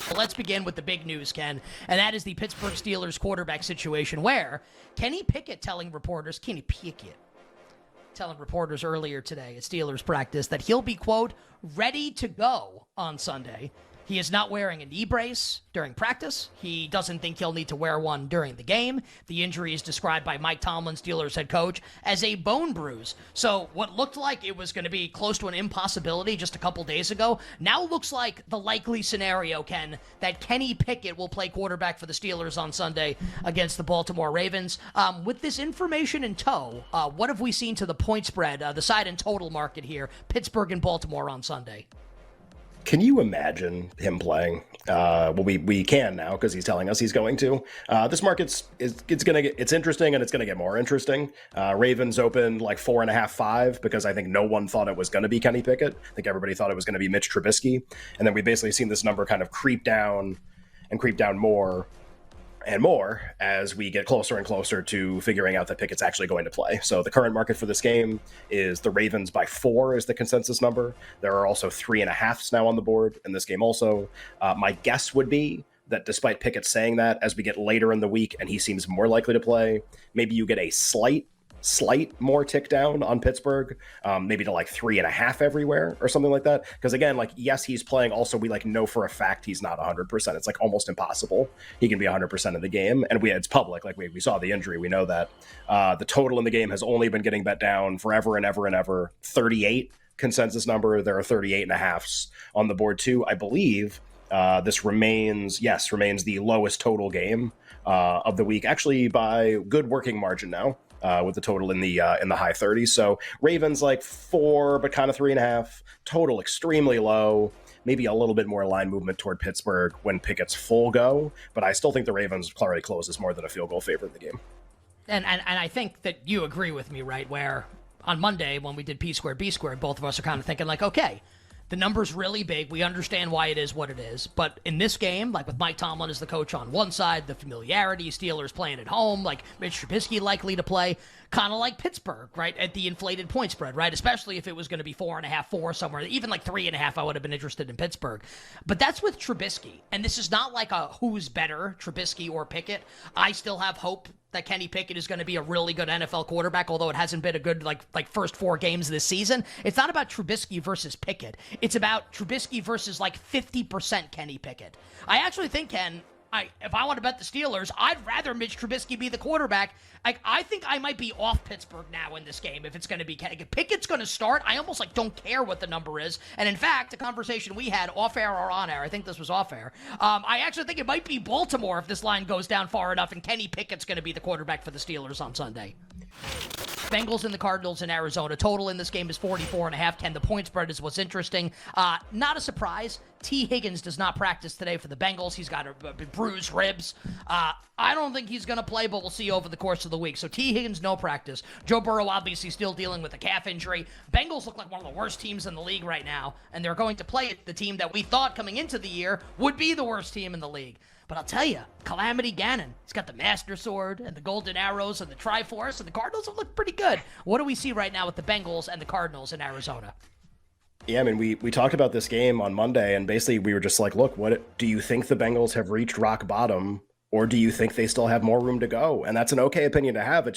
Well, let's begin with the big news, Ken, and that is the Pittsburgh Steelers quarterback situation where Kenny Pickett telling reporters earlier today at Steelers practice that he'll be, quote, ready to go on Sunday. He is not wearing a knee brace during practice. He doesn't think he'll need to wear one during the game. The injury is described by Mike Tomlin, Steelers head coach, as a bone bruise. So what looked like it was going to be close to an impossibility just a couple days ago now looks like the likely scenario, Ken, that Kenny Pickett will play quarterback for the Steelers on Sunday against the Baltimore Ravens. With this information in tow, what have we seen to the point spread, the side and total market here, Pittsburgh and Baltimore on Sunday? Can you imagine him playing? Well, we can now because he's telling us he's going to. This market's it's interesting, and it's gonna get more interesting. Ravens opened like 4.5, 5 because I think no one thought it was going to be Kenny Pickett. I think everybody thought it was going to be Mitch Trubisky, and then we basically seen this number kind of creep down more and more as we get closer and closer to figuring out that Pickett's actually going to play. So the current market for this game is the Ravens by 4 is the consensus number. There are also 3.5s now on the board in this game also. My guess would be that despite Pickett saying that, as we get later in the week and he seems more likely to play, maybe you get a slight more tick down on Pittsburgh, maybe to like 3.5 everywhere or something like that. Because again, like, yes, he's playing. Also, we like know for a fact he's not 100%. It's like almost impossible he can be 100% of the game. And it's public. Like we saw the injury. We know that the total in the game has only been getting bet down forever and ever and ever. 38 consensus number. There are 38.5s on the board too. I believe this remains the lowest total game of the week, actually by good working margin now. With the total in the high 30s. So Ravens like 4, but kind of 3.5. Total extremely low. Maybe a little bit more line movement toward Pittsburgh when Pickett's full go. But I still think the Ravens already closes more than a field goal favorite in the game. And I think that you agree with me, right? Where on Monday when we did P squared, B squared, both of us are kind of thinking like, okay, the number's really big. We understand why it is what it is. But in this game, like with Mike Tomlin as the coach on one side, the familiarity, Steelers playing at home, like Mitch Trubisky likely to play, kind of like Pittsburgh, right, at the inflated point spread, right? Especially if it was going to be 4.5, 4 somewhere. Even like 3.5, I would have been interested in Pittsburgh. But that's with Trubisky. And this is not like a who's better, Trubisky or Pickett. I still have hope that Kenny Pickett is going to be a really good NFL quarterback, although it hasn't been a good like first 4 games this season. It's not about Trubisky versus Pickett. It's about Trubisky versus like 50% Kenny Pickett. I actually think, Ken, if I want to bet the Steelers, I'd rather Mitch Trubisky be the quarterback. I think I might be off Pittsburgh now in this game if it's going to be Kenny. If Pickett's going to start, I almost like don't care what the number is. And in fact, the conversation we had off air or on air, I think this was off air, I actually think it might be Baltimore if this line goes down far enough and Kenny Pickett's going to be the quarterback for the Steelers on Sunday. Bengals and the Cardinals in Arizona. Total in this game is 44.5. Ken, the point spread is what's interesting. Not a surprise. T. Higgins does not practice today for the Bengals. He's got a bruised ribs. I don't think he's going to play, but we'll see over the course of the week. So T. Higgins, no practice. Joe Burrow obviously still dealing with a calf injury. Bengals look like one of the worst teams in the league right now, and they're going to play the team that we thought coming into the year would be the worst team in the league. But I'll tell you, Calamity Gannon, he's got the Master Sword and the Golden Arrows and the Triforce, and the Cardinals have looked pretty good. What do we see right now with the Bengals and the Cardinals in Arizona? Yeah, I mean, we talked about this game on Monday, and basically we were just like, look, what do you think the Bengals have reached rock bottom, or do you think they still have more room to go? And that's an okay opinion to have. It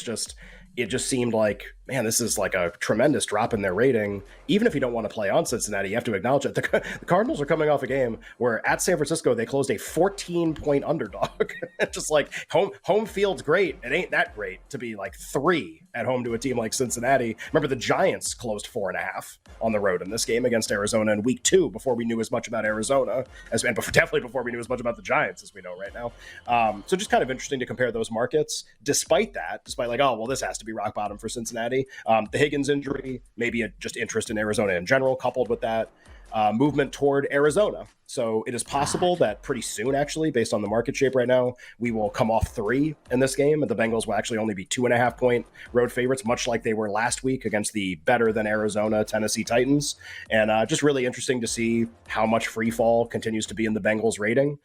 just seemed like, man, this is like a tremendous drop in their rating. Even if you don't want to play on Cincinnati, you have to acknowledge it. The Cardinals are coming off a game where at San Francisco, they closed a 14-point underdog. Just like home field's great. It ain't that great to be like 3 at home to a team like Cincinnati. Remember, the Giants closed 4.5 on the road in this game against Arizona in week 2 before we knew as much about Arizona definitely before we knew as much about the Giants as we know right now. So just kind of interesting to compare those markets. Despite like, oh, well, this has to be rock bottom for Cincinnati. The Higgins injury, maybe just interest in Arizona in general, coupled with that movement toward Arizona. So it is possible that pretty soon, actually, based on the market shape right now, we will come off 3 in this game, and the Bengals will actually only be 2.5-point road favorites, much like they were last week against the better than Arizona Tennessee Titans. And just really interesting to see how much free fall continues to be in the Bengals rating.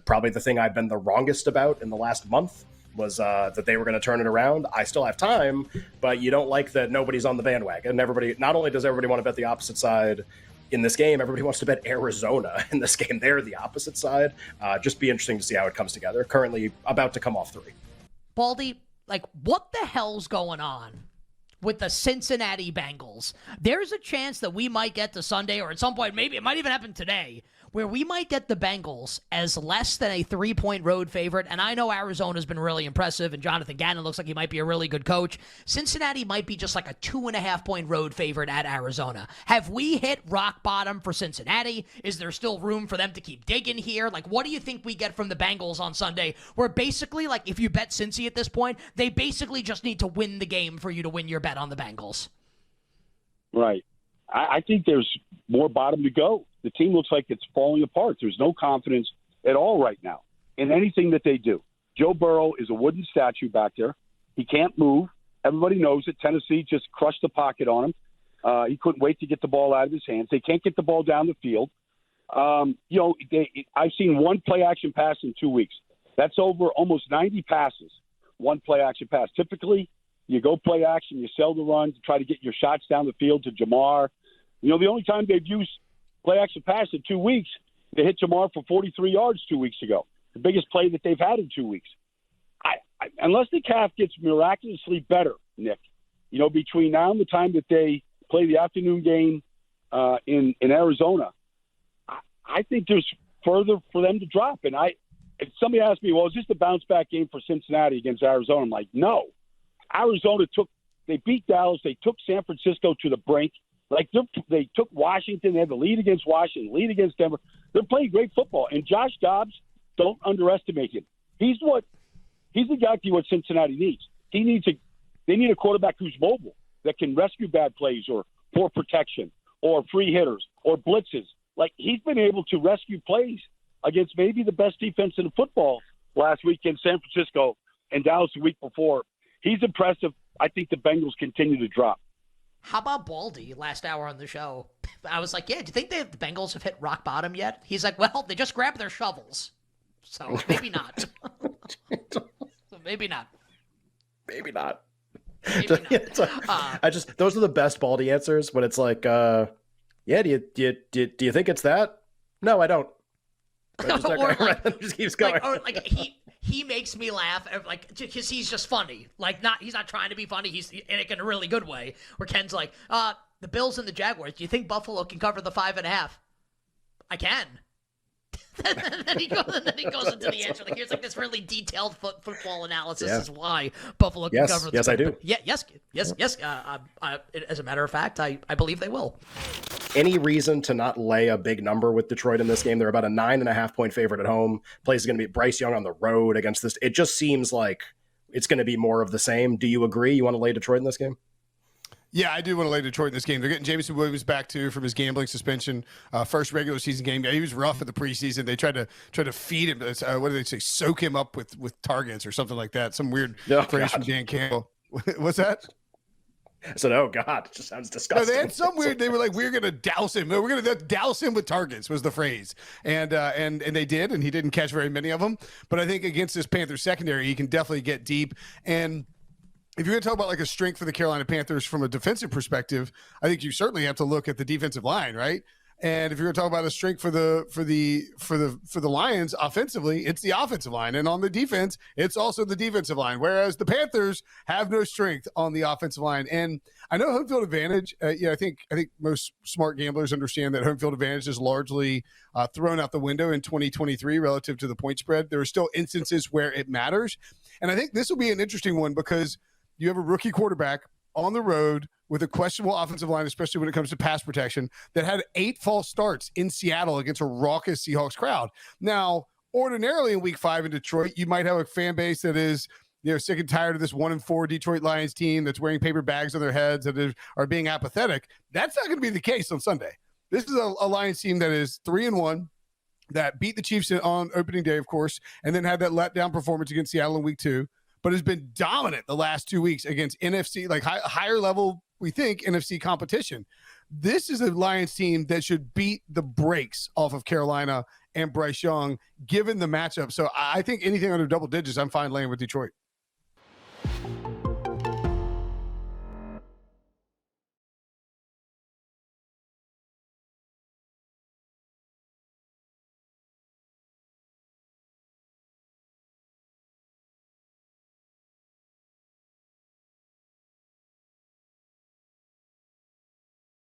Probably the thing I've been the wrongest about in the last month was that they were going to turn it around. I still have time, but you don't like that nobody's on the bandwagon. Everybody, not only does everybody want to bet the opposite side, in this game, everybody wants to bet Arizona in this game. They're the opposite side. Just be interesting to see how it comes together. Currently about to come off 3. Baldy, like, what the hell's going on with the Cincinnati Bengals? There's a chance that we might get to Sunday, or at some point, maybe it might even happen today, where we might get the Bengals as less than a 3-point road favorite. And I know Arizona's been really impressive, and Jonathan Gannon looks like he might be a really good coach. Cincinnati might be just like a 2.5-point road favorite at Arizona. Have we hit rock bottom for Cincinnati? Is there still room for them to keep digging here? Like, what do you think we get from the Bengals on Sunday? Where basically, like, if you bet Cincy at this point, they basically just need to win the game for you to win your bet on the Bengals. Right. I think there's more bottom to go. The team looks like it's falling apart. There's no confidence at all right now in anything that they do. Joe Burrow is a wooden statue back there. He can't move. Everybody knows it. Tennessee just crushed the pocket on him. He couldn't wait to get the ball out of his hands. They can't get the ball down the field. I've seen one play-action pass in 2 weeks. That's over almost 90 passes, one play-action pass. Typically, you go play-action, you sell the run to try to get your shots down the field to Jamar. The only time they've used play-action pass in 2 weeks, they hit Jamar for 43 yards 2 weeks ago, the biggest play that they've had in 2 weeks. Unless the calf gets miraculously better, Nick, between now and the time that they play the afternoon game in Arizona, I think there's further for them to drop. And if somebody asked me, well, is this the bounce-back game for Cincinnati against Arizona? I'm like, no. Arizona they beat Dallas. They took San Francisco to the brink. Like, they took Washington. They had the lead against Washington, lead against Denver. They're playing great football. And Josh Dobbs, don't underestimate him. He's exactly what Cincinnati needs. They need a quarterback who's mobile, that can rescue bad plays or poor protection or free hitters or blitzes. Like, he's been able to rescue plays against maybe the best defense in football last week in San Francisco and Dallas the week before. He's impressive. I think the Bengals continue to drop. How about Baldy last hour on the show? I was like, yeah, do you think the Bengals have hit rock bottom yet? He's like, well, they just grabbed their shovels. So maybe not. Maybe not. Maybe not. Maybe not. Those are the best Baldy answers when it's like, yeah, do you think it's that? No, I don't. Just keeps going. He makes me laugh, like, because he's just funny. Like, he's not trying to be funny. He's in a really good way. Where Ken's like, the Bills and the Jaguars. Do you think Buffalo can cover the 5.5? I can. and then he goes into the answer. Like, here's like this really detailed football analysis is why Buffalo can cover the 5.5. Yes, I do. Yes. As a matter of fact, I believe they will. Any reason to not lay a big number with Detroit in this game? They're about a 9.5-point favorite at home. Place is going to be Bryce Young on the road against this. It just seems like it's going to be more of the same. Do you agree? You want to lay Detroit in this game? Yeah, I do want to lay Detroit in this game. They're getting Jameson Williams back too from his gambling suspension. First regular season game. He was rough in the preseason. They tried to feed him. What did they say? Soak him up with targets or something like that. Some weird phrase from Dan Campbell. What's that? I said, oh, God, it just sounds disgusting. No, they had some weird, they were like, we're going to douse him. We're going to douse him with targets was the phrase. And they did, and he didn't catch very many of them. But I think against this Panthers secondary, he can definitely get deep. And if you're going to talk about like a strength for the Carolina Panthers from a defensive perspective, I think you certainly have to look at the defensive line, right? And if you're going to talk about a strength for the Lions offensively, it's the offensive line, and on the defense, it's also the defensive line. Whereas the Panthers have no strength on the offensive line. And I know home field advantage. I think most smart gamblers understand that home field advantage is largely thrown out the window in 2023 relative to the point spread. There are still instances where it matters, and I think this will be an interesting one because you have a rookie quarterback on the road with a questionable offensive line, especially when it comes to pass protection, that had 8 false starts in Seattle against a raucous Seahawks crowd. Now, ordinarily in week 5 in Detroit, you might have a fan base that is, sick and tired of this 1-4 Detroit Lions team that's wearing paper bags on their heads and are being apathetic. That's not going to be the case on Sunday. This is a Lions team that is 3-1, that beat the Chiefs on opening day, of course, and then had that letdown performance against Seattle in week 2, but has been dominant the last 2 weeks against NFC, like higher level, we think, NFC competition. This is a Lions team that should beat the brakes off of Carolina and Bryce Young, given the matchup. So I think anything under double digits, I'm fine laying with Detroit.